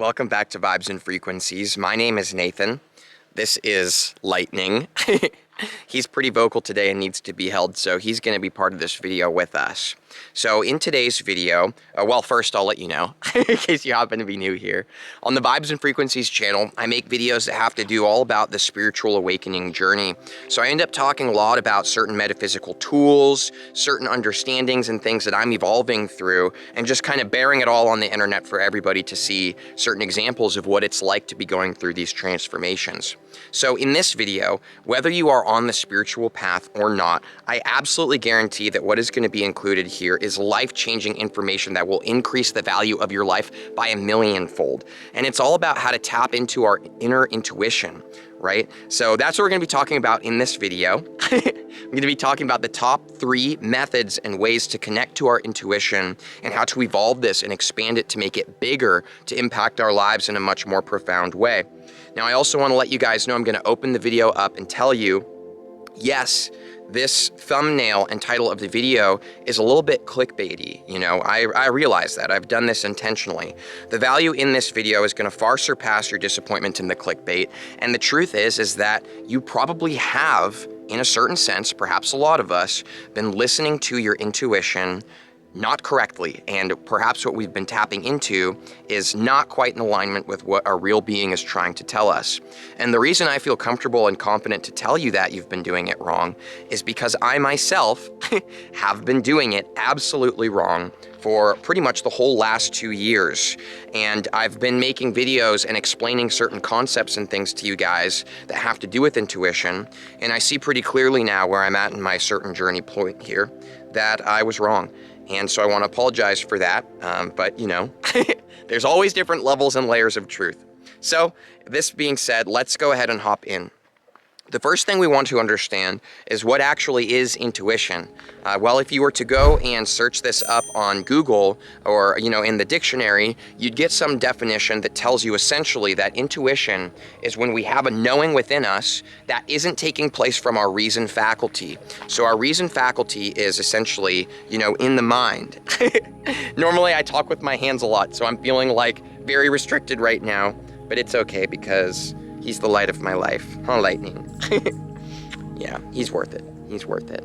Welcome back to Vibes and Frequencies. My name is Nathan. This is Lightning. He's pretty vocal today and needs to be held, so he's going to be part of this video with us. So in today's video, well, first I'll let you know, in case you happen to be new here. On the Vibes and Frequencies channel, I make videos that have to do all about the spiritual awakening journey. So I end up talking a lot about certain metaphysical tools, certain understandings and things that I'm evolving through, and just kind of bearing it all on the internet for everybody to see certain examples of what it's like to be going through these transformations. So in this video, whether you are on the spiritual path or not, I absolutely guarantee that what is going to be included here is life-changing information that will increase the value of your life by 1,000,000-fold. And it's all about how to tap into our inner intuition, right? So that's what we're going to be talking about in this video. I'm going to be talking about the top 3 methods and ways to connect to our intuition and how to evolve this and expand it to make it bigger to impact our lives in a much more profound way. Now, I also want to let you guys know I'm going to open the video up and tell you, yes, this thumbnail and title of the video is a little bit clickbaity. You know, I realize that. I've done this intentionally. The value in this video is going to far surpass your disappointment in the clickbait. And the truth is that you probably have, in a certain sense, perhaps a lot of us, been listening to your intuition not correctly, and perhaps what we've been tapping into is not quite in alignment with what our real being is trying to tell us. And the reason I feel comfortable and confident to tell you that you've been doing it wrong is because I myself have been doing it absolutely wrong for pretty much the whole last 2 years. And I've been making videos and explaining certain concepts and things to you guys that have to do with intuition, and I see pretty clearly now where I'm at in my certain journey point here that I was wrong. And so I want to apologize for that, but you know, there's always different levels and layers of truth. So this being said, let's go ahead and hop in. The first thing we want to understand is what actually is intuition. Well, if you were to go and search this up on Google or, you know, in the dictionary, you'd get some definition that tells you essentially that intuition is when we have a knowing within us that isn't taking place from our reason faculty. So our reason faculty is essentially, you know, in the mind. Normally I talk with my hands a lot, so I'm feeling like very restricted right now, but it's okay because he's the light of my life. Huh, Lightning? Yeah, he's worth it. He's worth it.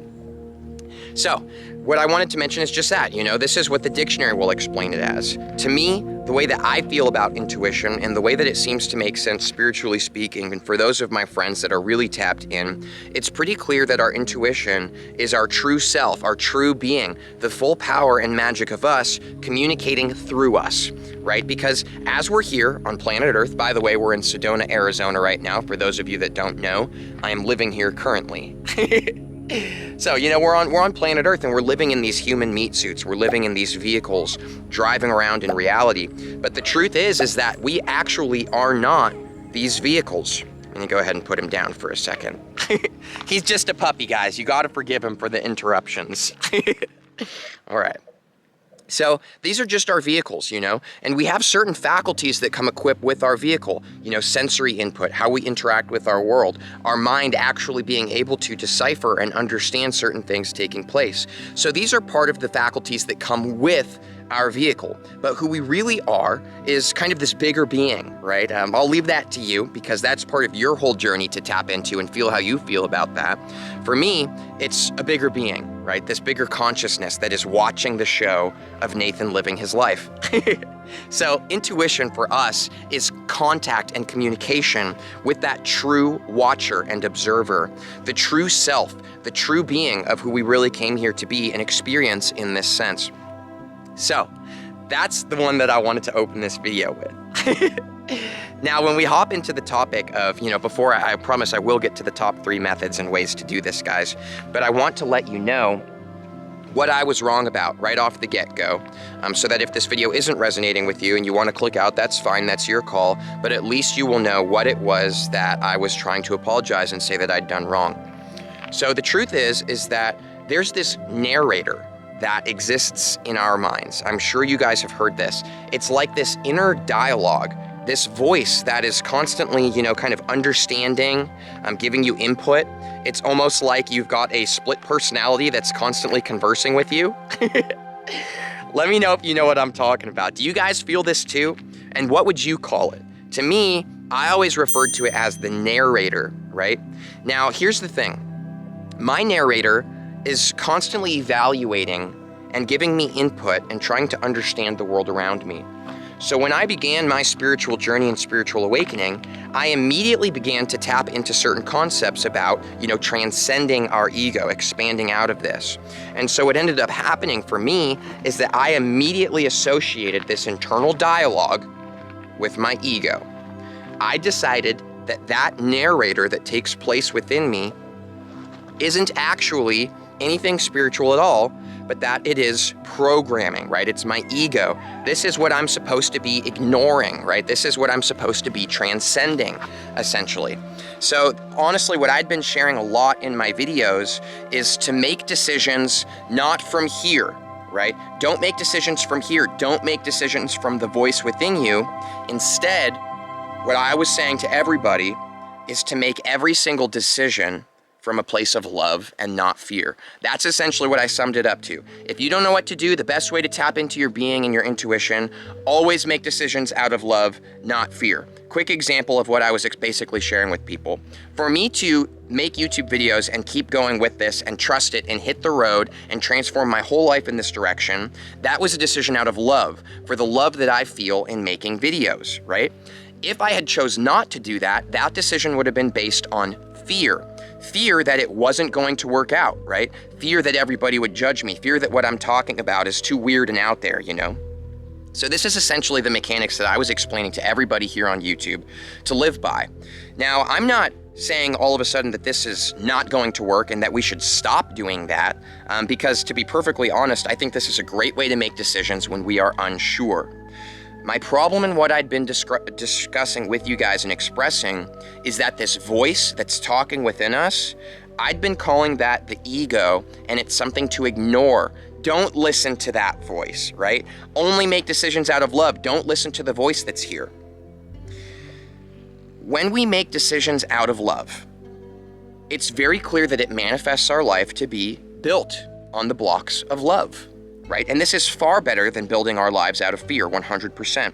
So, what I wanted to mention is just that, you know, this is what the dictionary will explain it as. To me, the way that I feel about intuition and the way that it seems to make sense spiritually speaking, and for those of my friends that are really tapped in, it's pretty clear that our intuition is our true self, our true being, the full power and magic of us communicating through us, right? Because as we're here on planet Earth, by the way, we're in Sedona, Arizona right now. For those of you that don't know, I am living here currently. So, you know, we're on planet Earth and we're living in these human meat suits. We're living in these vehicles, driving around in reality. But the truth is that we actually are not these vehicles. Let me go ahead and put him down for a second. He's just a puppy, guys. You got to forgive him for the interruptions. All right. So these are just our vehicles, you know, and we have certain faculties that come equipped with our vehicle, you know, sensory input, how we interact with our world, our mind actually being able to decipher and understand certain things taking place. So these are part of the faculties that come with our vehicle, but who we really are is kind of this bigger being, right? I'll leave that to you because that's part of your whole journey to tap into and feel how you feel about that. For me, it's a bigger being, right? This bigger consciousness that is watching the show of Nathan living his life. So intuition for us is contact and communication with that true watcher and observer, the true self, the true being of who we really came here to be and experience in this sense. So that's the one that I wanted to open this video with. Now, when we hop into the topic of, you know, before I promise I will get to the top 3 methods and ways to do this, guys, but I want to let you know what I was wrong about right off the get-go, so that if this video isn't resonating with you and you want to click out, that's fine, that's your call, but at least you will know what it was that I was trying to apologize and say that I'd done wrong. So the truth is that there's this narrator that exists in our minds. I'm sure you guys have heard this. It's like this inner dialogue, this voice that is constantly, you know, kind of understanding, giving you input. It's almost like you've got a split personality that's constantly conversing with you. Let me know if you know what I'm talking about. Do you guys feel this too? And what would you call it? To me, I always referred to it as the narrator, right? Now, here's the thing. My narrator is constantly evaluating and giving me input and trying to understand the world around me. So when I began my spiritual journey and spiritual awakening, I immediately began to tap into certain concepts about, transcending our ego, expanding out of this. And so what ended up happening for me is that I immediately associated this internal dialogue with my ego. I decided that that narrator that takes place within me isn't actually anything spiritual at all, but that it is programming, right? It's my ego. This is what I'm supposed to be ignoring, right? This is what I'm supposed to be transcending, essentially. So honestly, what I'd been sharing a lot in my videos is to make decisions not from here, right? Don't make decisions from here. Don't make decisions from the voice within you. Instead, what I was saying to everybody is to make every single decision from a place of love and not fear. That's essentially what I summed it up to. If you don't know what to do, the best way to tap into your being and your intuition, always make decisions out of love, not fear. Quick example of what I was basically sharing with people. For me to make YouTube videos and keep going with this and trust it and hit the road and transform my whole life in this direction, that was a decision out of love, for the love that I feel in making videos, right? If I had chose not to do that, that decision would have been based on fear. Fear that it wasn't going to work out, right? Fear that everybody would judge me. Fear that what I'm talking about is too weird and out there, So this is essentially the mechanics that I was explaining to everybody here on YouTube to live by. Now, I'm not saying all of a sudden that this is not going to work and that we should stop doing that, because to be perfectly honest, I think this is a great way to make decisions when we are unsure. My problem in what I'd been discussing with you guys and expressing is that this voice that's talking within us, I'd been calling that the ego, and it's something to ignore. Don't listen to that voice, right? Only make decisions out of love. Don't listen to the voice that's here. When we make decisions out of love, it's very clear that it manifests our life to be built on the blocks of love. Right? And this is far better than building our lives out of fear, 100%.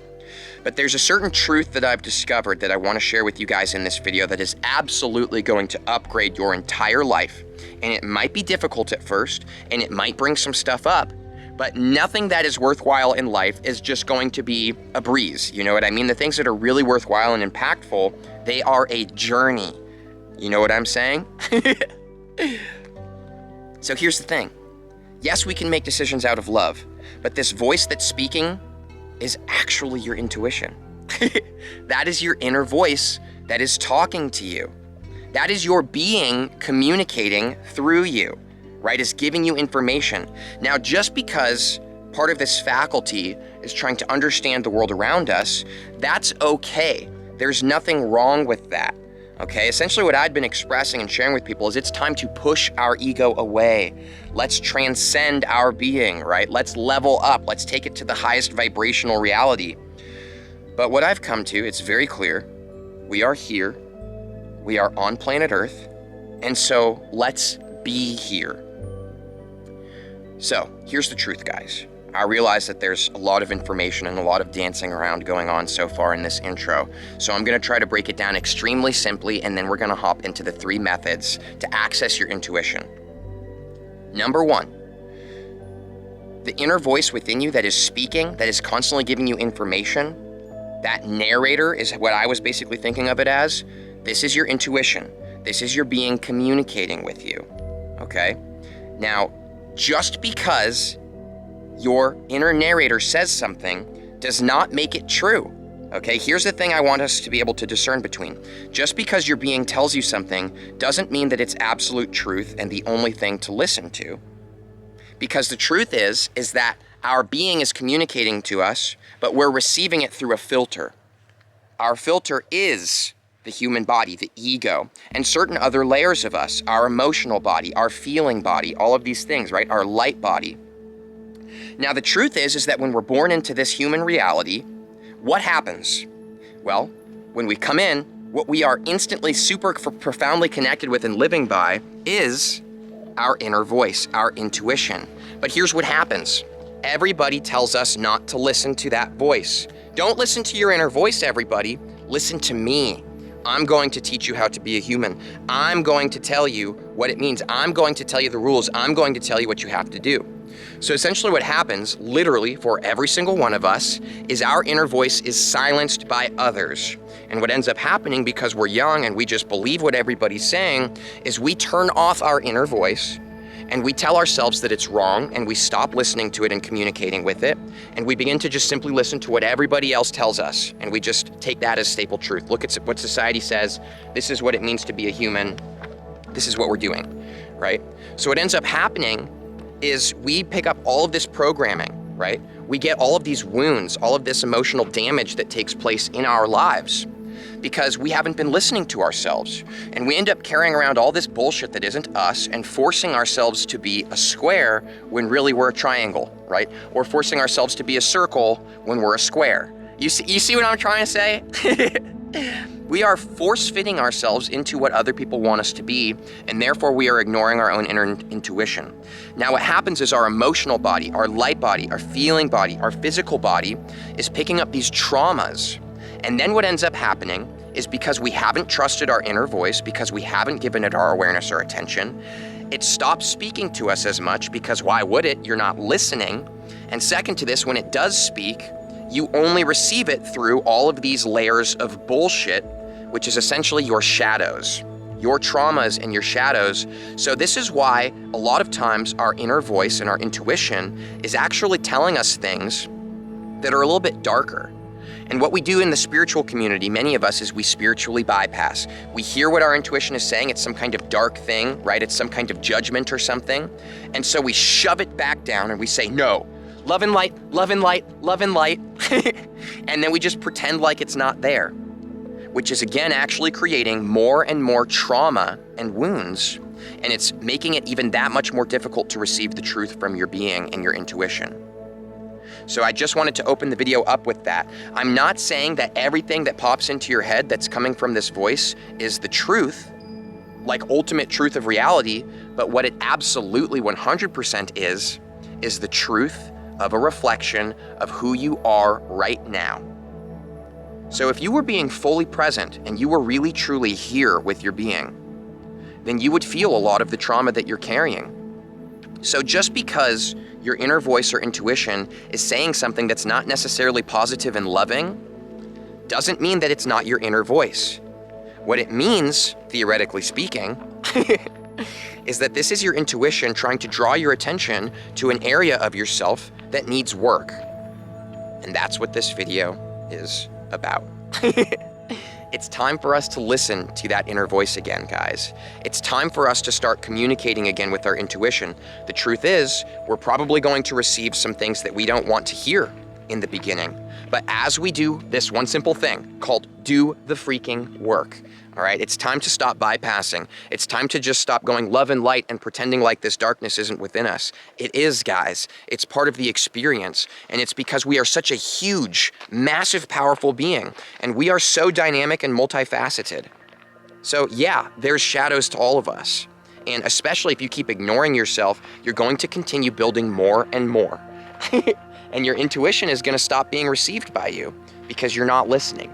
But there's a certain truth that I've discovered that I want to share with you guys in this video that is absolutely going to upgrade your entire life. And it might be difficult at first, and it might bring some stuff up, but nothing that is worthwhile in life is just going to be a breeze. You know what I mean? The things that are really worthwhile and impactful, they are a journey. You know what I'm saying? So here's the thing. Yes, we can make decisions out of love, but this voice that's speaking is actually your intuition. That is your inner voice that is talking to you. That is your being communicating through you, right? Is giving you information. Now, just because part of this faculty is trying to understand the world around us, that's okay. There's nothing wrong with that. Okay, essentially what I'd been expressing and sharing with people is it's time to push our ego away. Let's transcend our being, right? Let's level up. Let's take it to the highest vibrational reality. But what I've come to, it's very clear. We are here. We are on planet Earth. And so let's be here. So here's the truth, guys. I realize that there's a lot of information and a lot of dancing around going on so far in this intro. So I'm going to try to break it down extremely simply, and then we're going to hop into the 3 methods to access your intuition. Number 1, the inner voice within you that is speaking, that is constantly giving you information, that narrator is what I was basically thinking of it as. This is your intuition. This is your being communicating with you. Okay? Now, just because your inner narrator says something does not make it true. Okay, here's the thing I want us to be able to discern between. Just because your being tells you something doesn't mean that it's absolute truth and the only thing to listen to. Because the truth is that our being is communicating to us, but we're receiving it through a filter. Our filter is the human body, the ego, and certain other layers of us, our emotional body, our feeling body, all of these things, right? Our light body. Now, the truth is that when we're born into this human reality, what happens? Well, when we come in, what we are instantly super profoundly connected with and living by is our inner voice, our intuition. But here's what happens. Everybody tells us not to listen to that voice. Don't listen to your inner voice, everybody. Listen to me. I'm going to teach you how to be a human. I'm going to tell you what it means. I'm going to tell you the rules. I'm going to tell you what you have to do. So essentially what happens, literally for every single one of us, is our inner voice is silenced by others. And what ends up happening, because we're young and we just believe what everybody's saying, is we turn off our inner voice and we tell ourselves that it's wrong, and we stop listening to it and communicating with it, and we begin to just simply listen to what everybody else tells us, and we just take that as staple truth. Look at what society says. This is what it means to be a human. This is what we're doing, right? So what ends up happening is we pick up all of this programming, right? We get all of these wounds, all of this emotional damage that takes place in our lives because we haven't been listening to ourselves. And we end up carrying around all this bullshit that isn't us and forcing ourselves to be a square when really we're a triangle, right? Or forcing ourselves to be a circle when we're a square. You see what I'm trying to say? We are force-fitting ourselves into what other people want us to be, and therefore we are ignoring our own inner intuition. Now what happens is our emotional body, our light body, our feeling body, our physical body is picking up these traumas. And then what ends up happening is because we haven't trusted our inner voice, because we haven't given it our awareness or attention, it stops speaking to us as much because why would it? You're not listening. And second to this, when it does speak, you only receive it through all of these layers of bullshit, which is essentially your shadows, your traumas and your shadows. So this is why a lot of times our inner voice and our intuition is actually telling us things that are a little bit darker. And what we do in the spiritual community, many of us, is we spiritually bypass. We hear what our intuition is saying. It's some kind of dark thing, right? It's some kind of judgment or something. And so we shove it back down and we say, no, love and light, love and light, love and light. And then we just pretend like it's not there, which is again actually creating more and more trauma and wounds. And it's making it even that much more difficult to receive the truth from your being and your intuition. So I just wanted to open the video up with that. I'm not saying that everything that pops into your head that's coming from this voice is the truth, like ultimate truth of reality, but what it absolutely 100% is the truth of a reflection of who you are right now. So if you were being fully present and you were really truly here with your being, then you would feel a lot of the trauma that you're carrying. So just because your inner voice or intuition is saying something that's not necessarily positive and loving doesn't mean that it's not your inner voice. What it means, theoretically speaking, is that this is your intuition trying to draw your attention to an area of yourself that needs work. And that's what this video is about. It's time for us to listen to that inner voice again, guys. It's time for us to start communicating again with our intuition. The truth is, we're probably going to receive some things that we don't want to hear in the beginning. But as we do this one simple thing called do the freaking work, all right? It's time to stop bypassing. It's time to just stop going love and light and pretending like this darkness isn't within us. It is, guys. It's part of the experience. And it's because we are such a huge, massive, powerful being. And we are so dynamic and multifaceted. So yeah, there's shadows to all of us. And especially if you keep ignoring yourself, you're going to continue building more and more. And your intuition is going to stop being received by you because you're not listening.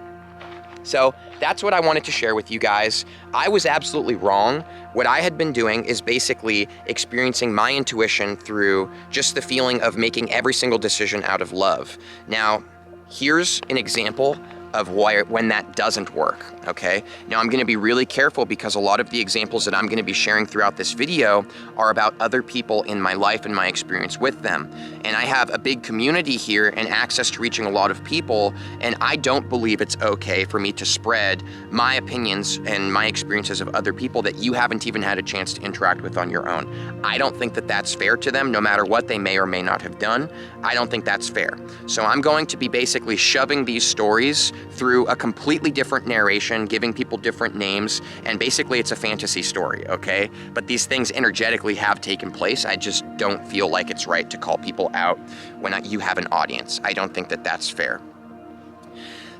So that's what I wanted to share with you guys. I was absolutely wrong. What I had been doing is basically experiencing my intuition through just the feeling of making every single decision out of love. Now, here's an example of when that doesn't work, okay? Now I'm gonna be really careful because a lot of the examples that I'm gonna be sharing throughout this video are about other people in my life and my experience with them. And I have a big community here and access to reaching a lot of people, and I don't believe it's okay for me to spread my opinions and my experiences of other people that you haven't even had a chance to interact with on your own. I don't think that that's fair to them, no matter what they may or may not have done. I don't think that's fair. So I'm going to be basically shoving these stories through a completely different narration, giving people different names, and basically it's a fantasy story, okay? But these things energetically have taken place. I just don't feel like it's right to call people out when you have an audience. I don't think that that's fair.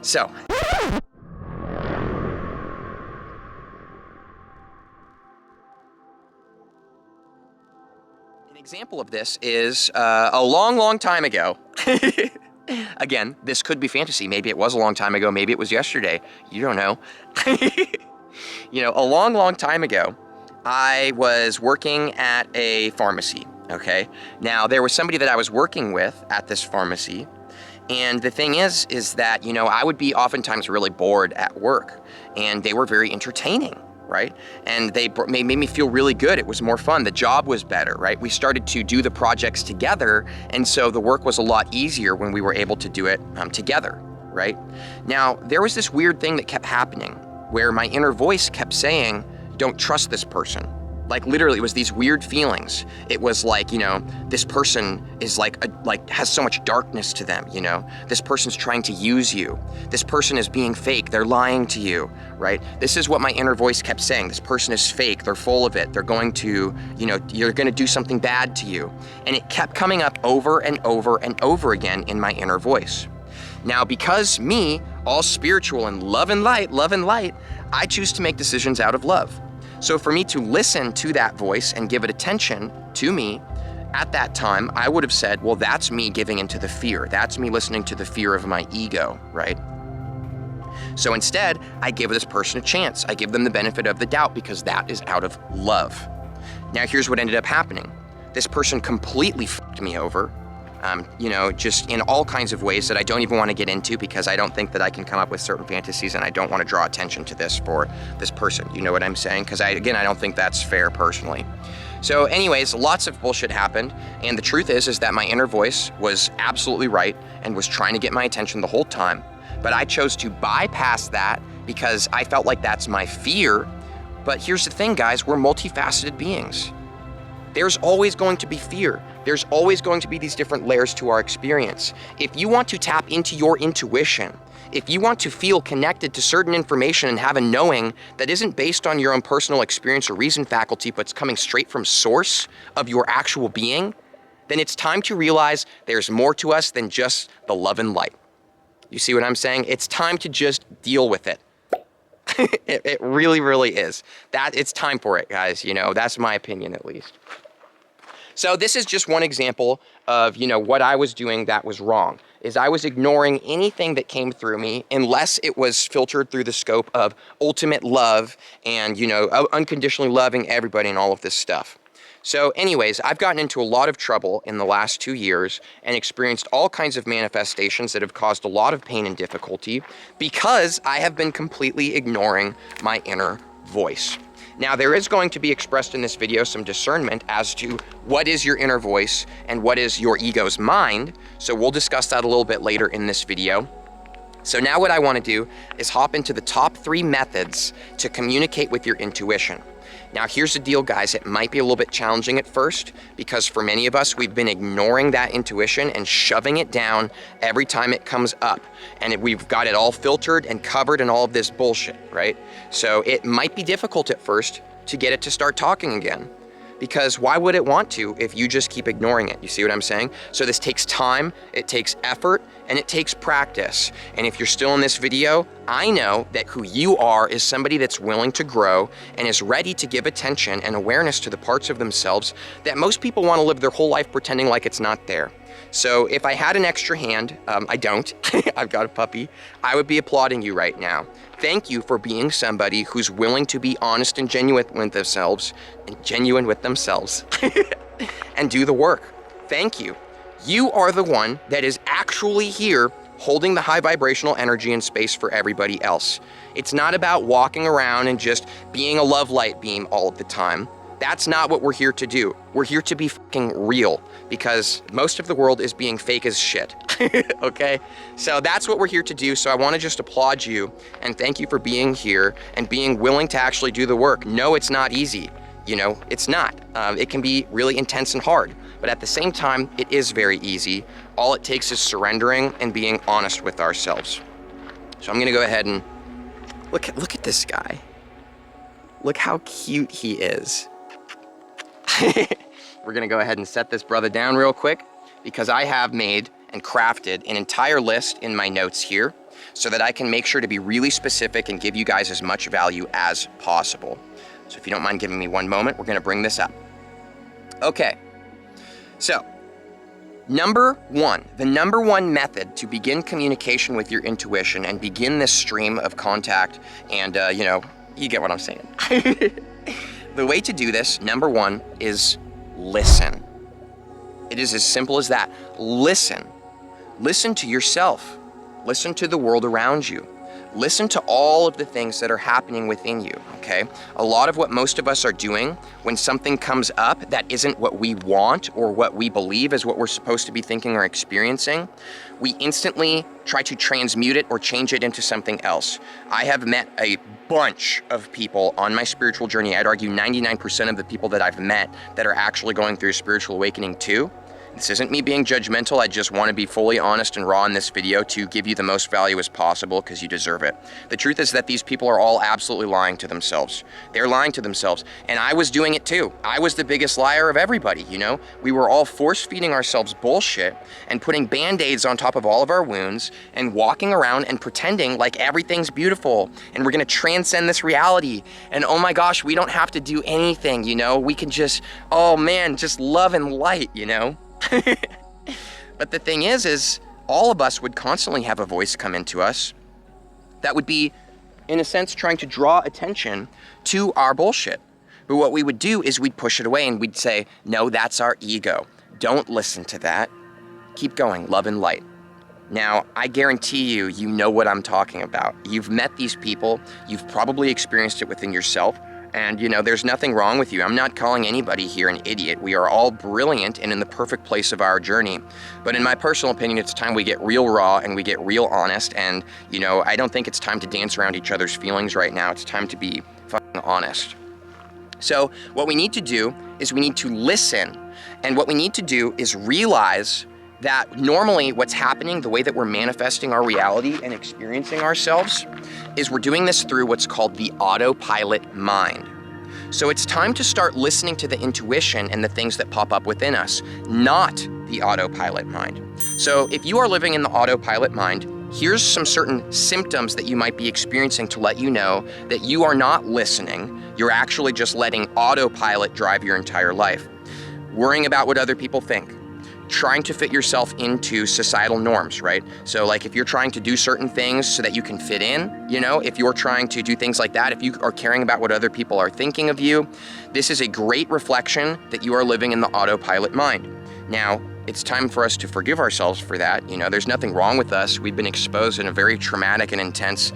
So, Example of this is a long time ago. Again, this could be fantasy. Maybe it was a long time ago. Maybe it was yesterday. You don't know. You know, a long time ago, I was working at a pharmacy, okay? Now, there was somebody that I was working with at this pharmacy, and the thing is that, you know, I would be oftentimes really bored at work, and they were very entertaining, right? And they made me feel really good. It was more fun. The job was better, right? We started to do the projects together, and so the work was a lot easier when we were able to do it together, right? Now, there was this weird thing that kept happening where my inner voice kept saying, don't trust this person. Like literally, it was these weird feelings. It was like, you know, this person is like has so much darkness to them, you know? This person's trying to use you. This person is being fake. They're lying to you, right? This is what my inner voice kept saying. This person is fake. They're full of it. They're going to, you know, you're going to do something bad to you. And it kept coming up over and over and over again in my inner voice. Now, because me, all spiritual and love and light, I choose to make decisions out of love. So for me to listen to that voice and give it attention to me, at that time, I would have said, well, that's me giving into the fear. That's me listening to the fear of my ego, right? So instead, I give this person a chance. I give them the benefit of the doubt because that is out of love. Now, here's what ended up happening. This person completely fucked me over. You know, just in all kinds of ways that I don't even want to get into because I don't think that I can come up with certain fantasies and I don't want to draw attention to this for this person. You know what I'm saying? Because I don't think that's fair personally. So anyways, lots of bullshit happened. And the truth is that my inner voice was absolutely right and was trying to get my attention the whole time. But I chose to bypass that because I felt like that's my fear. But here's the thing, guys, we're multifaceted beings. There's always going to be fear. There's always going to be these different layers to our experience. If you want to tap into your intuition, if you want to feel connected to certain information and have a knowing that isn't based on your own personal experience or reason faculty, but it's coming straight from source of your actual being, then it's time to realize there's more to us than just the love and light. You see what I'm saying? It's time to just deal with it. It really is. It's time for it, guys. You know, that's my opinion at least. So this is just one example of, you know, what I was doing that was wrong, is I was ignoring anything that came through me unless it was filtered through the scope of ultimate love and, you know, unconditionally loving everybody and all of this stuff. So anyways, I've gotten into a lot of trouble in the last 2 years and experienced all kinds of manifestations that have caused a lot of pain and difficulty because I have been completely ignoring my inner voice. Now, there is going to be expressed in this video some discernment as to what is your inner voice and what is your ego's mind. So we'll discuss that a little bit later in this video. So now what I want to do is hop into the top 3 methods to communicate with your intuition. Now, here's the deal, guys. It might be a little bit challenging at first because for many of us, we've been ignoring that intuition and shoving it down every time it comes up. And we've got it all filtered and covered in all of this bullshit, right? So it might be difficult at first to get it to start talking again. Because why would it want to if you just keep ignoring it? You see what I'm saying? So this takes time, it takes effort, and it takes practice. And if you're still in this video, I know that who you are is somebody that's willing to grow and is ready to give attention and awareness to the parts of themselves that most people want to live their whole life pretending like it's not there. So if I had an extra hand, I don't, I've got a puppy, I would be applauding you right now. Thank you for being somebody who's willing to be honest and genuine with themselves, and do the work. Thank you. You are the one that is actually here holding the high vibrational energy and space for everybody else. It's not about walking around and just being a love light beam all of the time. That's not what we're here to do. We're here to be fucking real because most of the world is being fake as shit, okay? So that's what we're here to do. So I want to just applaud you and thank you for being here and being willing to actually do the work. No, it's not easy. You know, it's not. It can be really intense and hard, but at the same time, it is very easy. All it takes is surrendering and being honest with ourselves. So I'm gonna go ahead and look at this guy. Look how cute he is. We're gonna go ahead and set this brother down real quick because I have made and crafted an entire list in my notes here so that I can make sure to be really specific and give you guys as much value as possible. So if you don't mind giving me one moment, we're gonna bring this up. Okay, So, the number one method to begin communication with your intuition and begin this stream of contact and, you get what I'm saying. The way to do this, number one, is listen. It is as simple as that. Listen. Listen to yourself. Listen to the world around you. Listen to all of the things that are happening within you, okay? A lot of what most of us are doing when something comes up that isn't what we want or what we believe is what we're supposed to be thinking or experiencing, we instantly try to transmute it or change it into something else. I have met a bunch of people on my spiritual journey. I'd argue 99% of the people that I've met that are actually going through a spiritual awakening too. This isn't me being judgmental. I just want to be fully honest and raw in this video to give you the most value as possible because you deserve it. The truth is that these people are all absolutely lying to themselves. They're lying to themselves. And I was doing it too. I was the biggest liar of everybody, you know? We were all force-feeding ourselves bullshit and putting band-aids on top of all of our wounds and walking around and pretending like everything's beautiful and we're going to transcend this reality. And oh my gosh, we don't have to do anything, you know? We can just, oh man, just love and light, you know? But the thing is all of us would constantly have a voice come into us that would be, in a sense, trying to draw attention to our bullshit. But what we would do is we'd push it away and we'd say, no, that's our ego. Don't listen to that. Keep going, love and light. Now, I guarantee you, you know what I'm talking about. You've met these people. You've probably experienced it within yourself. And, you know, there's nothing wrong with you. I'm not calling anybody here an idiot. We are all brilliant and in the perfect place of our journey. But in my personal opinion, it's time we get real raw and we get real honest. And, you know, I don't think it's time to dance around each other's feelings right now. It's time to be fucking honest. So what we need to do is we need to listen. And what we need to do is realize that normally what's happening, the way that we're manifesting our reality and experiencing ourselves, is we're doing this through what's called the autopilot mind. So it's time to start listening to the intuition and the things that pop up within us, not the autopilot mind. So if you are living in the autopilot mind, here's some certain symptoms that you might be experiencing to let you know that you are not listening. You're actually just letting autopilot drive your entire life. Worrying about what other people think. Trying to fit yourself into societal norms, right? So like if you're trying to do certain things so that you can fit in, you know, if you're trying to do things like that, if you are caring about what other people are thinking of you, this is a great reflection that you are living in the autopilot mind. Now, it's time for us to forgive ourselves for that. You know, there's nothing wrong with us. We've been exposed in a very traumatic and intense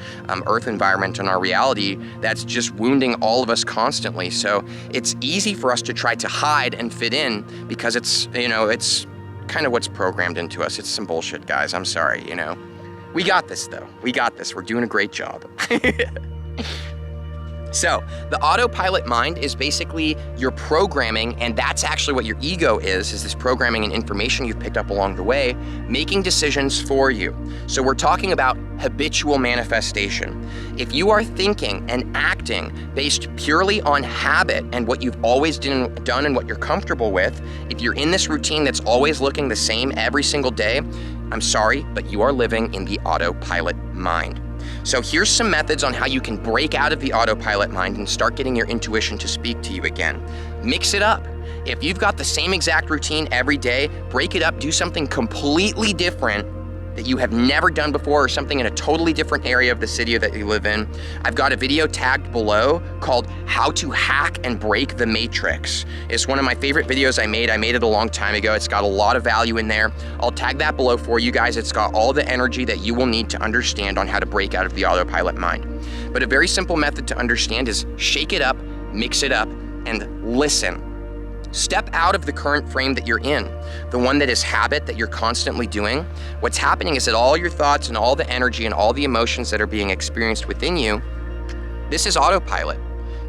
earth environment in our reality that's just wounding all of us constantly. So it's easy for us to try to hide and fit in because it's, you know, it's kind of what's programmed into us. It's some bullshit, guys. I'm sorry, you know. We got this, though. We got this. We're doing a great job. So, the autopilot mind is basically your programming, and that's actually what your ego is this programming and information you've picked up along the way, making decisions for you. So we're talking about habitual manifestation. If you are thinking and acting based purely on habit and what you've always done and what you're comfortable with, if you're in this routine that's always looking the same every single day, I'm sorry, but you are living in the autopilot mind. So here's some methods on how you can break out of the autopilot mind and start getting your intuition to speak to you again. Mix it up. If you've got the same exact routine every day, break it up, do something completely different that you have never done before or something in a totally different area of the city that you live in. I've got a video tagged below called How to Hack and Break the Matrix. It's one of my favorite videos I made. I made it a long time ago. It's got a lot of value in there. I'll tag that below for you guys. It's got all the energy that you will need to understand on how to break out of the autopilot mind. But a very simple method to understand is shake it up, mix it up, and listen. Step out of the current frame that you're in, the one that is habit that you're constantly doing. What's happening is that all your thoughts and all the energy and all the emotions that are being experienced within you, this is autopilot.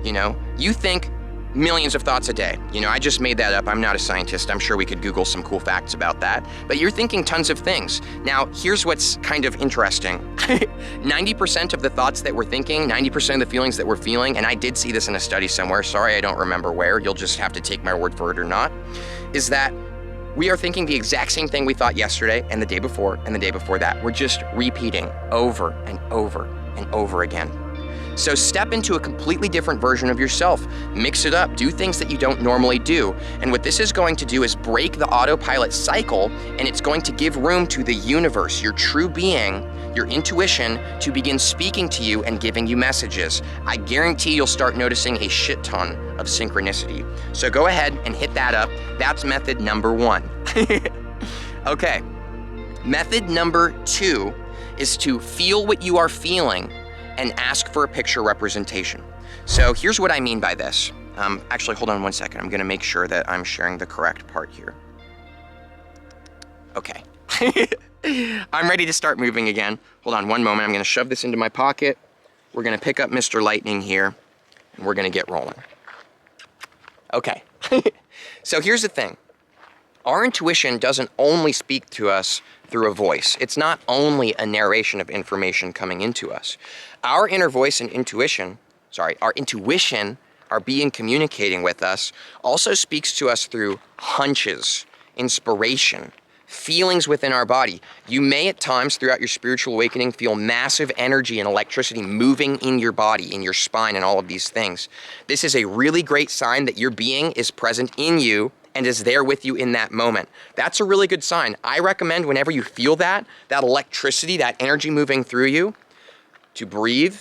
You know, you think millions of thoughts a day. You know, I just made that up. I'm not a scientist. I'm sure we could Google some cool facts about that. But you're thinking tons of things. Now, here's what's kind of interesting. 90% of the thoughts that we're thinking, 90% of the feelings that we're feeling, and I did see this in a study somewhere, sorry I don't remember where, you'll just have to take my word for it or not, is that we are thinking the exact same thing we thought yesterday and the day before and the day before that. We're just repeating over and over and over again. So step into a completely different version of yourself. Mix it up, do things that you don't normally do. And what this is going to do is break the autopilot cycle, and it's going to give room to the universe, your true being, your intuition, to begin speaking to you and giving you messages. I guarantee you'll start noticing a shit ton of synchronicity. So go ahead and hit that up. That's method number 1. Okay. Method number 2 is to feel what you are feeling and ask for a picture representation. So here's what I mean by this. Actually, hold on one second. I'm gonna make sure that I'm sharing the correct part here. Okay. I'm ready to start moving again. Hold on one moment. I'm gonna shove this into my pocket. We're gonna pick up Mr. Lightning here, and we're gonna get rolling. Okay. So here's the thing. Our intuition doesn't only speak to us through a voice. It's not only a narration of information coming into us. Our inner voice and our intuition, our being communicating with us, also speaks to us through hunches, inspiration, feelings within our body. You may at times throughout your spiritual awakening feel massive energy and electricity moving in your body, in your spine, and all of these things. This is a really great sign that your being is present in you and is there with you in that moment. That's a really good sign. I recommend whenever you feel that electricity, that energy moving through you, to breathe,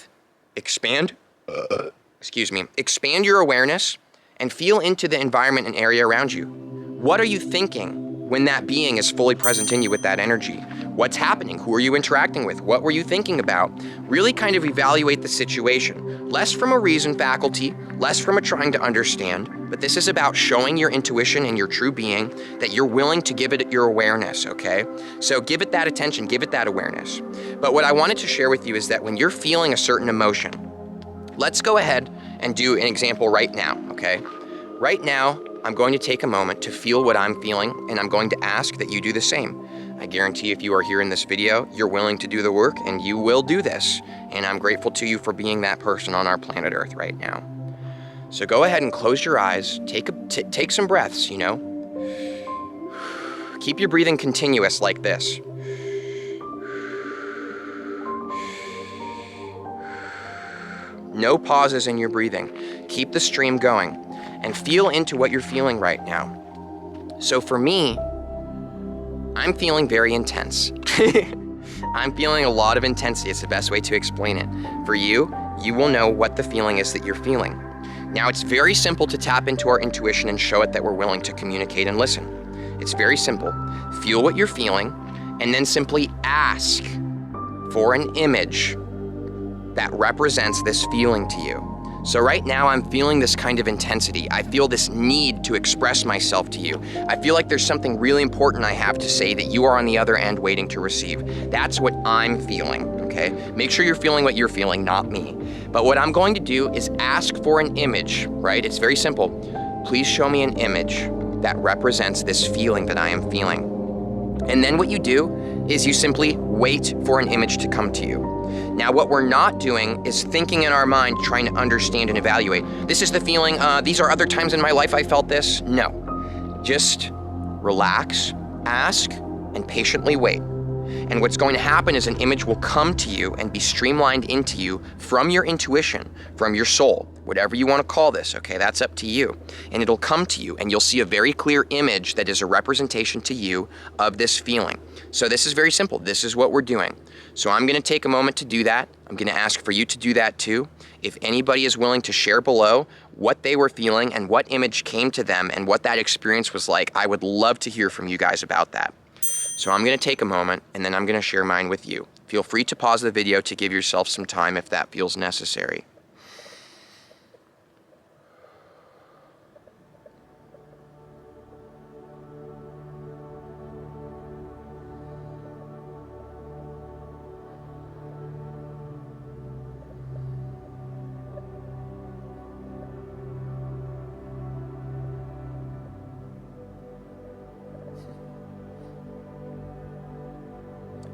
expand your awareness and feel into the environment and area around you. What are you thinking when that being is fully present in you with that energy? What's happening? Who are you interacting with? What were you thinking about? Really kind of evaluate the situation. Less from a reason faculty, less from a trying to understand, but this is about showing your intuition and your true being that you're willing to give it your awareness, okay? So give it that attention, give it that awareness. But what I wanted to share with you is that when you're feeling a certain emotion, let's go ahead and do an example right now, okay? Right now, I'm going to take a moment to feel what I'm feeling, and I'm going to ask that you do the same. I guarantee if you are here in this video, you're willing to do the work, and you will do this. And I'm grateful to you for being that person on our planet Earth right now. So go ahead and close your eyes, take some breaths, you know? Keep your breathing continuous like this. No pauses in your breathing. Keep the stream going and feel into what you're feeling right now. So for me, I'm feeling very intense. I'm feeling a lot of intensity. It's the best way to explain it. For you, you will know what the feeling is that you're feeling. Now, it's very simple to tap into our intuition and show it that we're willing to communicate and listen. It's very simple. Feel what you're feeling, and then simply ask for an image that represents this feeling to you. So right now I'm feeling this kind of intensity. I feel this need to express myself to you. I feel like there's something really important I have to say that you are on the other end waiting to receive. That's what I'm feeling, okay? Make sure you're feeling what you're feeling, not me. But what I'm going to do is ask for an image, right? It's very simple. Please show me an image that represents this feeling that I am feeling. And then what you do is you simply wait for an image to come to you. Now, what we're not doing is thinking in our mind, trying to understand and evaluate. This is the feeling, these are other times in my life I felt this. No, just relax, ask, and patiently wait. And what's going to happen is an image will come to you and be streamlined into you from your intuition, from your soul, whatever you want to call this, okay? That's up to you. And it'll come to you and you'll see a very clear image that is a representation to you of this feeling. So this is very simple. This is what we're doing. So I'm going to take a moment to do that. I'm going to ask for you to do that too. If anybody is willing to share below what they were feeling and what image came to them and what that experience was like, I would love to hear from you guys about that. So I'm going to take a moment and then I'm going to share mine with you. Feel free to pause the video to give yourself some time if that feels necessary.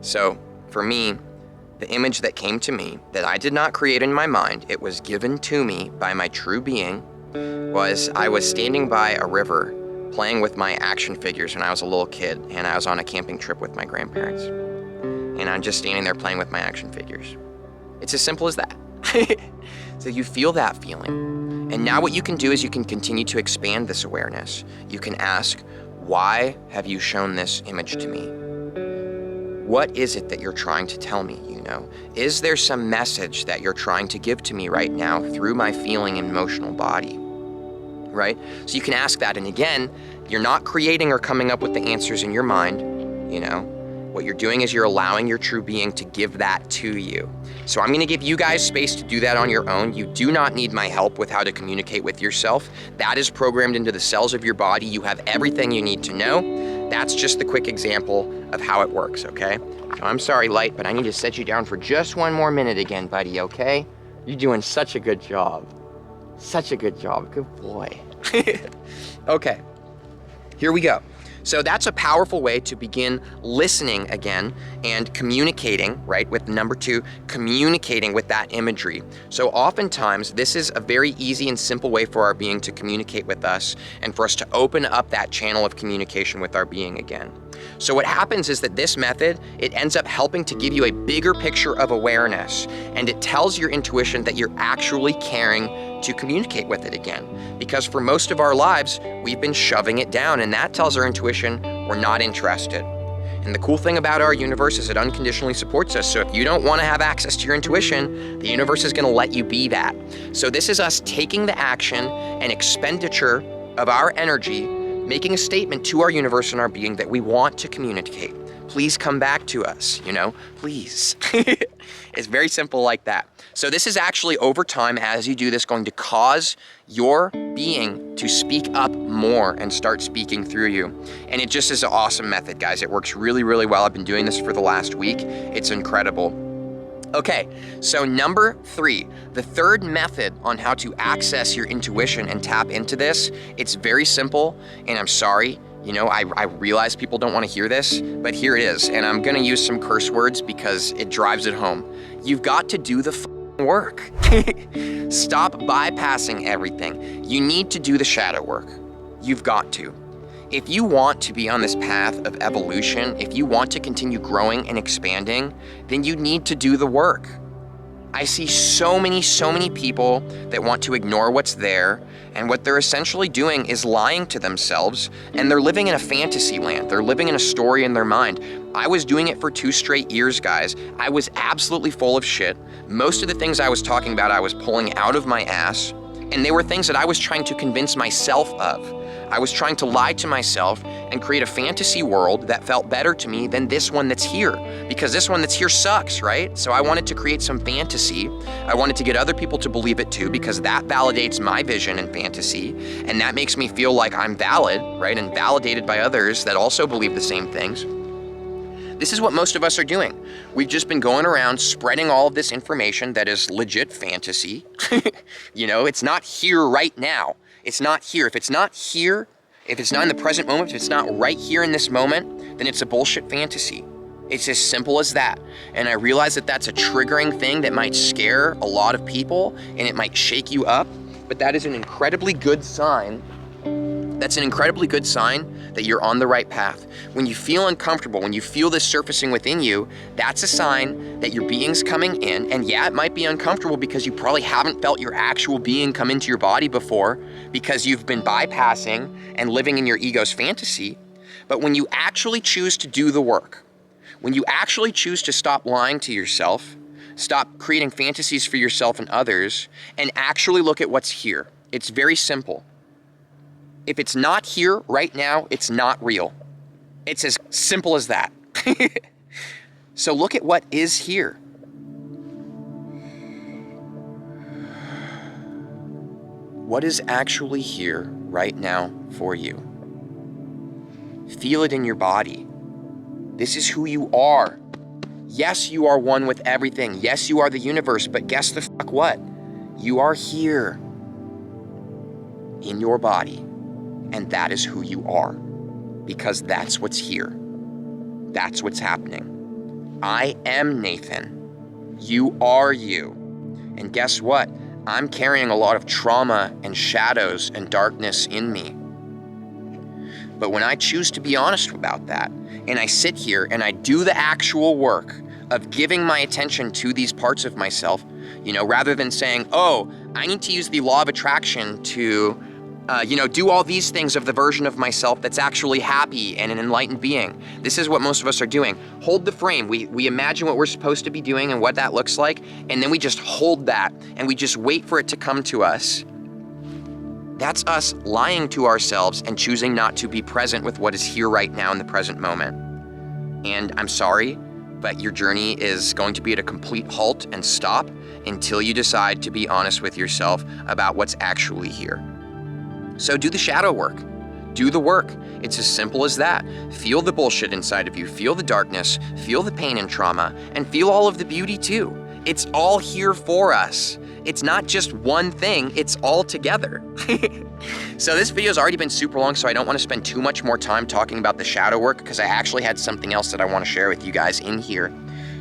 So, for me, the image that came to me, that I did not create in my mind, it was given to me by my true being, was I was standing by a river playing with my action figures when I was a little kid, and I was on a camping trip with my grandparents. And I'm just standing there playing with my action figures. It's as simple as that. So you feel that feeling. And now what you can do is you can continue to expand this awareness. You can ask, why have you shown this image to me? What is it that you're trying to tell me, you know? Is there some message that you're trying to give to me right now through my feeling and emotional body? Right? So you can ask that. And again, you're not creating or coming up with the answers in your mind, you know? What you're doing is you're allowing your true being to give that to you. So I'm going to give you guys space to do that on your own. You do not need my help with how to communicate with yourself. That is programmed into the cells of your body. You have everything you need to know. That's just the quick example of how it works, okay? So I'm sorry, Light, but I need to set you down for just one more minute again, buddy, okay? You're doing such a good job. Such a good job. Good boy. Okay, here we go. So that's a powerful way to begin listening again and communicating, right, with number 2, communicating with that imagery. So oftentimes, this is a very easy and simple way for our being to communicate with us and for us to open up that channel of communication with our being again. So what happens is that this method, it ends up helping to give you a bigger picture of awareness, and it tells your intuition that you're actually caring to communicate with it again. Because for most of our lives, we've been shoving it down, and that tells our intuition we're not interested. And the cool thing about our universe is it unconditionally supports us. So if you don't want to have access to your intuition, the universe is going to let you be that. So this is us taking the action and expenditure of our energy, making a statement to our universe and our being that we want to communicate. Please come back to us, you know, please. It's very simple like that. So this is actually over time, as you do this, going to cause your being to speak up more and start speaking through you. And it just is an awesome method, guys. It works really, really well. I've been doing this for the last week. It's incredible. Okay, so number 3, the third method on how to access your intuition and tap into this, it's very simple, and I'm sorry, you know, I realize people don't want to hear this, but here it is, and I'm gonna use some curse words because it drives it home. You've got to do the work. Stop bypassing everything. You need to do the shadow work. You've got to. If you want to be on this path of evolution, if you want to continue growing and expanding, then you need to do the work. I see so many people that want to ignore what's there, and what they're essentially doing is lying to themselves, and they're living in a fantasy land. They're living in a story in their mind. I was doing it for 2 straight years, guys. I was absolutely full of shit. Most of the things I was talking about, I was pulling out of my ass, and they were things that I was trying to convince myself of. I was trying to lie to myself and create a fantasy world that felt better to me than this one that's here, because this one that's here sucks, right? So I wanted to create some fantasy. I wanted to get other people to believe it too, because that validates my vision and fantasy, and that makes me feel like I'm valid, right? And validated by others that also believe the same things. This is what most of us are doing. We've just been going around spreading all of this information that is legit fantasy. You know, it's not here right now. It's not here. If it's not here, if it's not in the present moment, if it's not right here in this moment, then it's a bullshit fantasy. It's as simple as that. And I realize that that's a triggering thing that might scare a lot of people and it might shake you up, but that is an incredibly good sign. That's an incredibly good sign that you're on the right path. When you feel uncomfortable, when you feel this surfacing within you, that's a sign that your being's coming in. And yeah, it might be uncomfortable because you probably haven't felt your actual being come into your body before because you've been bypassing and living in your ego's fantasy. But when you actually choose to do the work, when you actually choose to stop lying to yourself, stop creating fantasies for yourself and others, and actually look at what's here, it's very simple. If it's not here right now, it's not real. It's as simple as that. So look at what is here. What is actually here right now for you? Feel it in your body. This is who you are. Yes, you are one with everything. Yes, you are the universe, but guess the fuck what? You are here in your body. And that is who you are, because that's what's here. That's what's happening. I am Nathan. You are you. And guess what? I'm carrying a lot of trauma and shadows and darkness in me. But when I choose to be honest about that, and I sit here and I do the actual work of giving my attention to these parts of myself, You know, rather than saying, oh, I need to use the law of attraction to do all these things of the version of myself that's actually happy and an enlightened being. This is what most of us are doing. Hold the frame. We imagine what we're supposed to be doing and what that looks like, and then we just hold that and we just wait for it to come to us. That's us lying to ourselves and choosing not to be present with what is here right now in the present moment. And I'm sorry, but your journey is going to be at a complete halt and stop until you decide to be honest with yourself about what's actually here. So do the shadow work. Do the work. It's as simple as that. Feel the bullshit inside of you. Feel the darkness. Feel the pain and trauma. And feel all of the beauty too. It's all here for us. It's not just one thing. It's all together. So this video has already been super long, so I don't want to spend too much more time talking about the shadow work because I actually had something else that I want to share with you guys in here.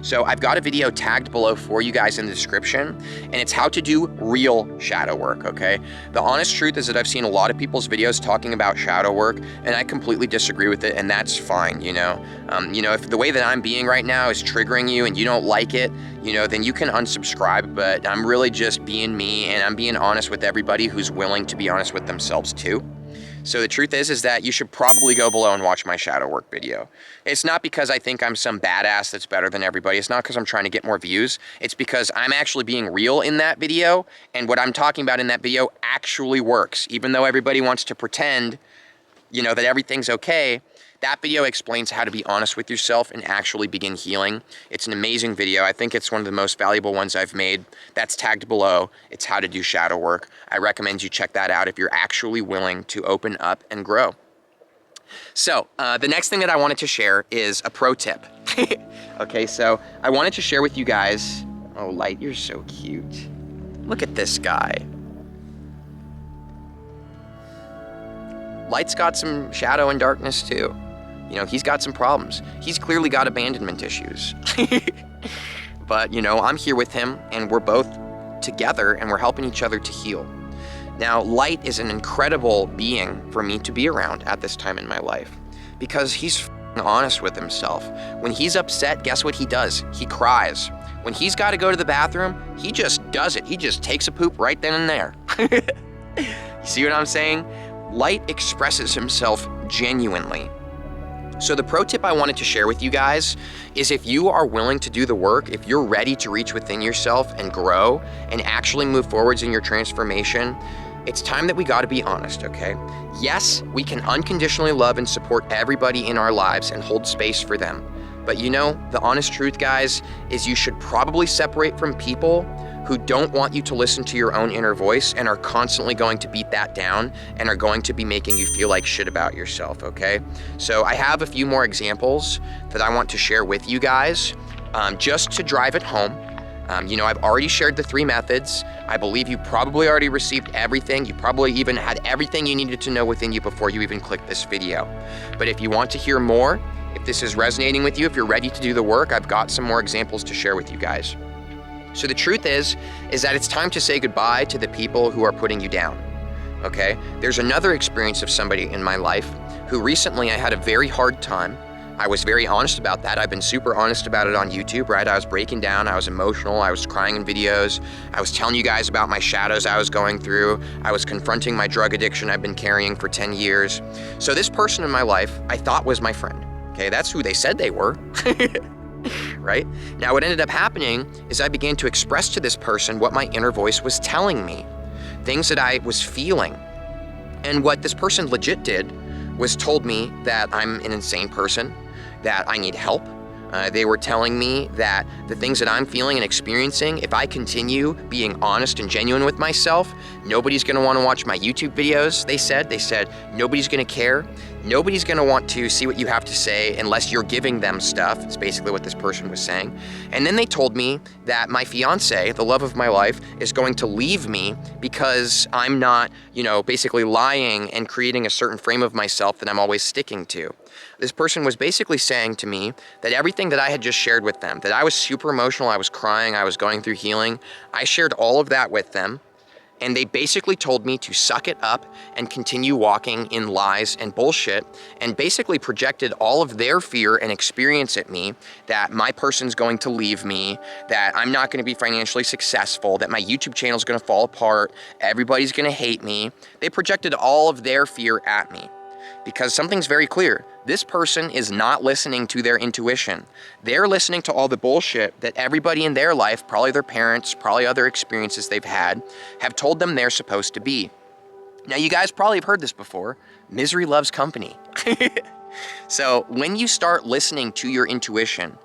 So I've got a video tagged below for you guys in the description, and it's how to do real shadow work, okay? The honest truth is that I've seen a lot of people's videos talking about shadow work, and I completely disagree with it, and that's fine, you know? If the way that I'm being right now is triggering you and you don't like it, then you can unsubscribe, but I'm really just being me, and I'm being honest with everybody who's willing to be honest with themselves too. So the truth is that you should probably go below and watch my shadow work video. It's not because I think I'm some badass that's better than everybody. It's not because I'm trying to get more views. It's because I'm actually being real in that video, and what I'm talking about in that video actually works. Even though everybody wants to pretend, that everything's okay, that video explains how to be honest with yourself and actually begin healing. It's an amazing video. I think it's one of the most valuable ones I've made. That's tagged below. It's how to do shadow work. I recommend you check that out if you're actually willing to open up and grow. So the next thing that I wanted to share is a pro tip. Okay, so I wanted to share with you guys, oh, Light, you're so cute. Look at this guy. Light's got some shadow and darkness too. He's got some problems. He's clearly got abandonment issues. But, I'm here with him, and we're both together, and we're helping each other to heal. Now, Light is an incredible being for me to be around at this time in my life because he's honest with himself. When he's upset, guess what he does? He cries. When he's got to go to the bathroom, he just does it. He just takes a poop right then and there. You see what I'm saying? Light expresses himself genuinely. So the pro tip I wanted to share with you guys is if you are willing to do the work, if you're ready to reach within yourself and grow and actually move forwards in your transformation, it's time that we got to be honest, okay? Yes, we can unconditionally love and support everybody in our lives and hold space for them. But the honest truth, guys, is you should probably separate from people who don't want you to listen to your own inner voice and are constantly going to beat that down and are going to be making you feel like shit about yourself, okay? So I have a few more examples that I want to share with you guys just to drive it home. I've already shared the 3 methods. I believe you probably already received everything. You probably even had everything you needed to know within you before you even clicked this video. But if you want to hear more, if this is resonating with you, if you're ready to do the work, I've got some more examples to share with you guys. So the truth is that it's time to say goodbye to the people who are putting you down, okay? There's another experience of somebody in my life who recently I had a very hard time. I was very honest about that. I've been super honest about it on YouTube, right? I was breaking down, I was emotional, I was crying in videos, I was telling you guys about my shadows I was going through, I was confronting my drug addiction I've been carrying for 10 years. So this person in my life I thought was my friend, okay? That's who they said they were. Right? Now, what ended up happening is I began to express to this person what my inner voice was telling me, things that I was feeling. And what this person legit did was told me that I'm an insane person, that I need help. They were telling me that the things that I'm feeling and experiencing, if I continue being honest and genuine with myself, nobody's gonna wanna watch my YouTube videos, they said. They said, nobody's gonna care. Nobody's gonna want to see what you have to say unless you're giving them stuff. It's basically what this person was saying. And then they told me that my fiance, the love of my life, is going to leave me because I'm not, basically lying and creating a certain frame of myself that I'm always sticking to. This person was basically saying to me that everything that I had just shared with them, that I was super emotional, I was crying, I was going through healing, I shared all of that with them. And they basically told me to suck it up and continue walking in lies and bullshit, and basically projected all of their fear and experience at me, that my person's going to leave me, that I'm not gonna be financially successful, that my YouTube channel's gonna fall apart, everybody's gonna hate me. They projected all of their fear at me. Because something's very clear. This person is not listening to their intuition. They're listening to all the bullshit that everybody in their life, probably their parents, probably other experiences they've had, have told them they're supposed to be. Now, you guys probably have heard this before. Misery loves company. So when you start listening to your intuition,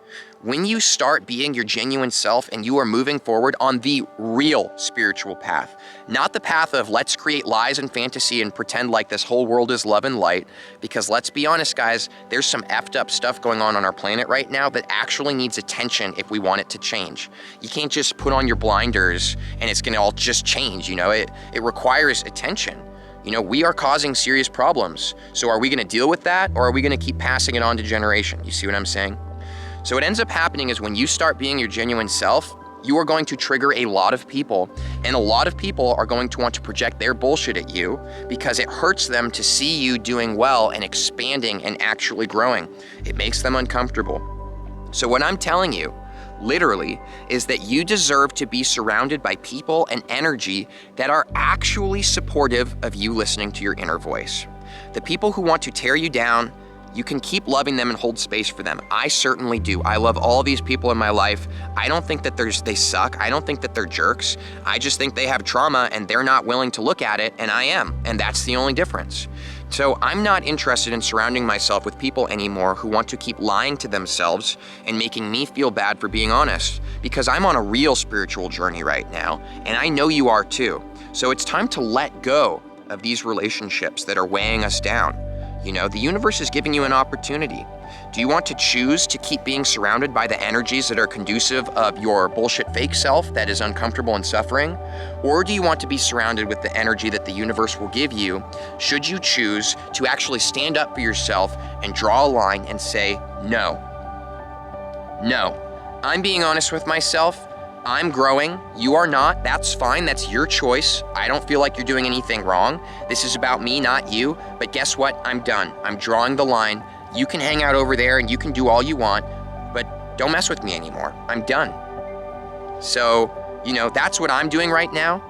when you start being your genuine self and you are moving forward on the real spiritual path, not the path of let's create lies and fantasy and pretend like this whole world is love and light, because let's be honest, guys, there's some effed up stuff going on our planet right now that actually needs attention if we want it to change. You can't just put on your blinders and it's gonna all just change, you know? It requires attention. You know, we are causing serious problems. So are we gonna deal with that, or are we gonna keep passing it on to generation? You see what I'm saying? So what ends up happening is when you start being your genuine self, you are going to trigger a lot of people, and a lot of people are going to want to project their bullshit at you because it hurts them to see you doing well and expanding and actually growing. It makes them uncomfortable. So what I'm telling you, literally, is that you deserve to be surrounded by people and energy that are actually supportive of you listening to your inner voice. The people who want to tear you down, you can keep loving them and hold space for them. I certainly do. I love all these people in my life. I don't think that they suck. I don't think that they're jerks. I just think they have trauma and they're not willing to look at it, and I am. And that's the only difference. So I'm not interested in surrounding myself with people anymore who want to keep lying to themselves and making me feel bad for being honest, because I'm on a real spiritual journey right now, and I know you are too. So it's time to let go of these relationships that are weighing us down. You know, the universe is giving you an opportunity. Do you want to choose to keep being surrounded by the energies that are conducive of your bullshit fake self that is uncomfortable and suffering? Or do you want to be surrounded with the energy that the universe will give you should you choose to actually stand up for yourself and draw a line and say, no. No. I'm being honest with myself. I'm growing. You are not. That's fine. That's your choice. I don't feel like you're doing anything wrong. This is about me, not you. But guess what? I'm done. I'm drawing the line. You can hang out over there and you can do all you want, but don't mess with me anymore. I'm done. So, you know, that's what I'm doing right now.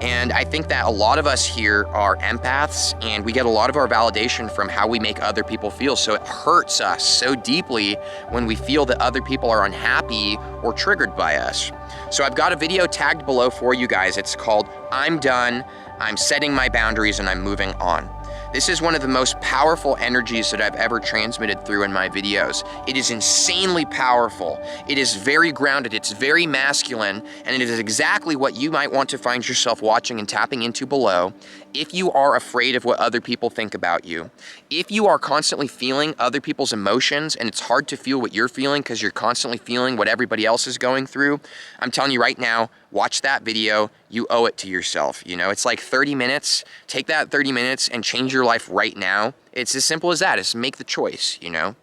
And I think that a lot of us here are empaths, and we get a lot of our validation from how we make other people feel. So it hurts us so deeply when we feel that other people are unhappy or triggered by us. So I've got a video tagged below for you guys. It's called I'm Done, I'm Setting My Boundaries, and I'm Moving On. This is one of the most powerful energies that I've ever transmitted through in my videos. It is insanely powerful. It is very grounded, it's very masculine, and it is exactly what you might want to find yourself watching and tapping into below if you are afraid of what other people think about you. If you are constantly feeling other people's emotions and it's hard to feel what you're feeling because you're constantly feeling what everybody else is going through, I'm telling you right now, watch that video. You owe it to yourself. You know, it's like 30 minutes. Take that 30 minutes and change your life right now. It's as simple as that. It's make the choice, you know?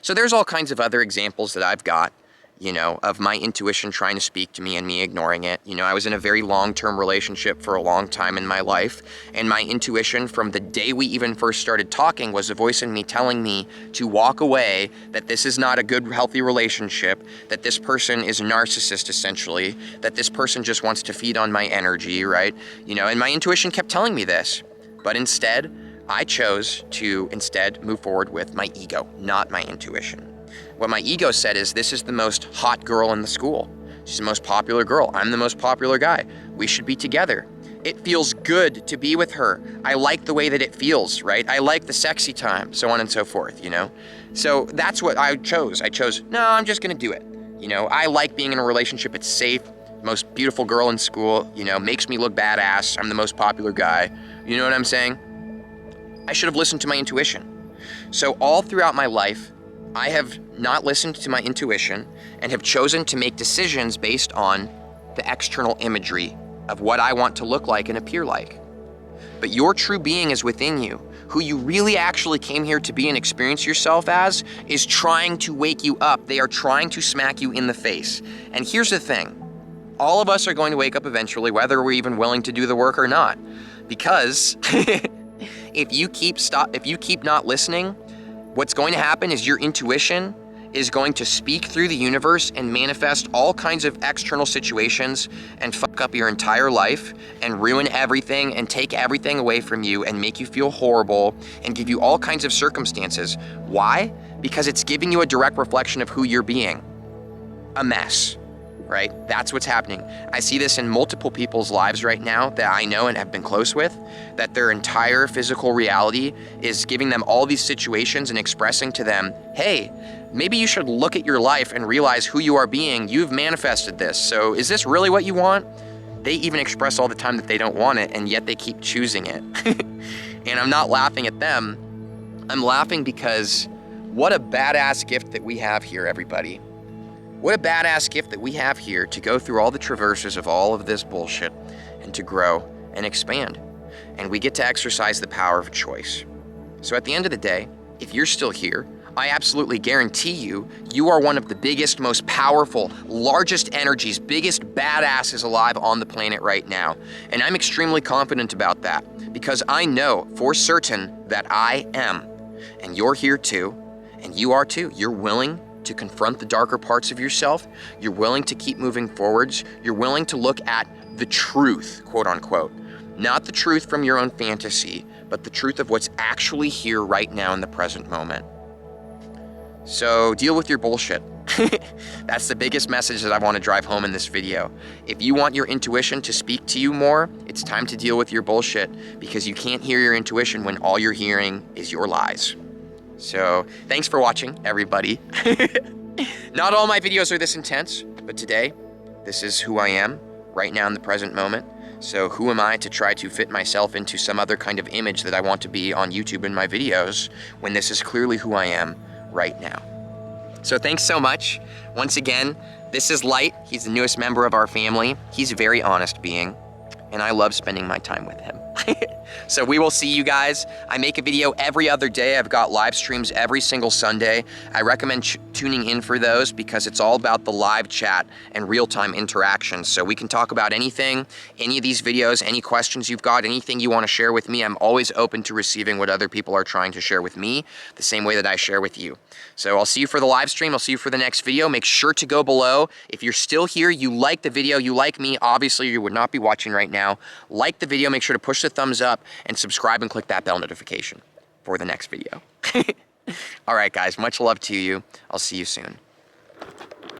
So there's all kinds of other examples that I've got, you know, of my intuition trying to speak to me and me ignoring it. You know, I was in a very long-term relationship for a long time in my life, and my intuition from the day we even first started talking was a voice in me telling me to walk away, that this is not a good, healthy relationship, that this person is a narcissist, essentially, that this person just wants to feed on my energy, right? You know, and my intuition kept telling me this, but instead, I chose to move forward with my ego, not my intuition. What my ego said is, this is the most hot girl in the school. She's the most popular girl. I'm the most popular guy. We should be together. It feels good to be with her. I like the way that it feels, right? I like the sexy time, so on and so forth, you know? So that's what I chose. I chose, no, I'm just gonna do it. You know, I like being in a relationship. It's safe. Most beautiful girl in school, you know, makes me look badass. I'm the most popular guy. You know what I'm saying? I should have listened to my intuition. So all throughout my life, I have not listened to my intuition and have chosen to make decisions based on the external imagery of what I want to look like and appear like. But your true being is within you. Who you really actually came here to be and experience yourself as is trying to wake you up. They are trying to smack you in the face. And here's the thing. All of us are going to wake up eventually, whether we're even willing to do the work or not. Because if you keep not listening, what's going to happen is your intuition is going to speak through the universe and manifest all kinds of external situations and fuck up your entire life and ruin everything and take everything away from you and make you feel horrible and give you all kinds of circumstances. Why? Because it's giving you a direct reflection of who you're being. A mess, right? That's what's happening. I see this in multiple people's lives right now that I know and have been close with, that their entire physical reality is giving them all these situations and expressing to them, hey, maybe you should look at your life and realize who you are being. You've manifested this. So is this really what you want? They even express all the time that they don't want it, and yet they keep choosing it. And I'm not laughing at them. I'm laughing because what a badass gift that we have here, everybody. What a badass gift that we have here to go through all the traverses of all of this bullshit and to grow and expand. And we get to exercise the power of choice. So at the end of the day, if you're still here, I absolutely guarantee you, you are one of the biggest, most powerful, largest energies, biggest badasses alive on the planet right now. And I'm extremely confident about that because I know for certain that I am. And you're here too, and you are too. You're willing to confront the darker parts of yourself. You're willing to keep moving forwards. You're willing to look at the truth, quote unquote. Not the truth from your own fantasy, but the truth of what's actually here right now in the present moment. So deal with your bullshit. That's the biggest message that I want to drive home in this video. If you want your intuition to speak to you more, it's time to deal with your bullshit because you can't hear your intuition when all you're hearing is your lies. So thanks for watching, everybody. Not all my videos are this intense, but today, this is who I am right now in the present moment. So who am I to try to fit myself into some other kind of image that I want to be on YouTube in my videos when this is clearly who I am right now. So thanks so much. Once again, this is Light. He's the newest member of our family. He's a very honest being, and I love spending my time with him. So we will see you guys. I make a video every other day. I've got live streams every single Sunday. I recommend tuning in for those because it's all about the live chat and real-time interaction. So we can talk about anything, any of these videos, any questions you've got, anything you want to share with me. I'm always open to receiving what other people are trying to share with me, the same way that I share with you. So I'll see you for the live stream. I'll see you for the next video. Make sure to go below. If you're still here, you like the video, you like me, obviously you would not be watching right now. Like the video, make sure to push the thumbs up and subscribe and click that bell notification for the next video. All right, guys, much love to you. I'll see you soon.